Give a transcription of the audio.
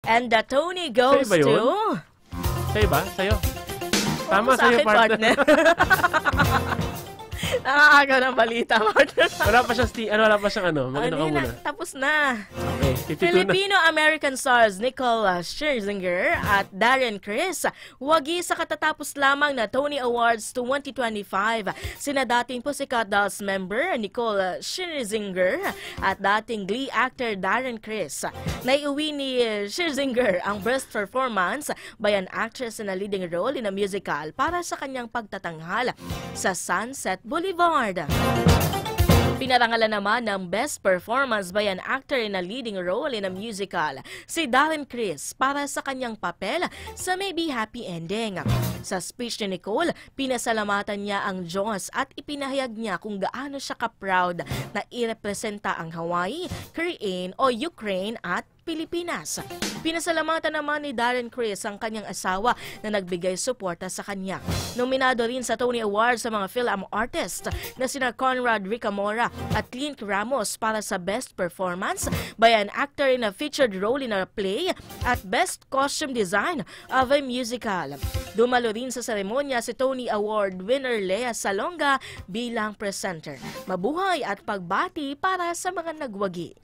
And the Tony goes Sa'yo ba yun? to... Sa'yo ba? Sa'yo? Tama, Sa sa'yo, akin, partner. Nakakagaw ng balita, partner. Wala pa siyang, wala pa siyang Maganda ka muna. Tapos na. Okay, 52 na. Filipino-American stars Nicole Scherzinger at Darren Criss wagi sa katatapos lamang na Tony Awards 2025. Sina dating Pussycat Dolls member Nicole Scherzinger at dating Glee actor Darren Criss. Naiuwi ni Scherzinger ang best performance by an actress na leading role in a musical para sa kanyang pagtatanghal sa Sunset Boulevard. Pinarangalan naman ng Best Performance by an Actor in a Leading Role in a Musical si Darren Criss para sa kanyang papel sa Maybe Happy Ending. Sa speech ni Nicole, pinasalamatan niya ang Diyos at ipinahayag niya kung gaano siya ka-proud na irepresenta ang Hawaii, Korean o Ukraine at Pilipinas. Pinasalamatan naman ni Darren Criss ang kanyang asawa na nagbigay suporta sa kanya. Nominado rin sa Tony Awards sa mga film artist na sina Conrad Ricamora at Clint Ramos para sa Best Performance by an Actor in a Featured Role in a Play at Best Costume Design of a Musical. Dumalo rin sa seremonya si Tony Award winner Lea Salonga bilang presenter. Mabuhay at pagbati para sa mga nagwagi.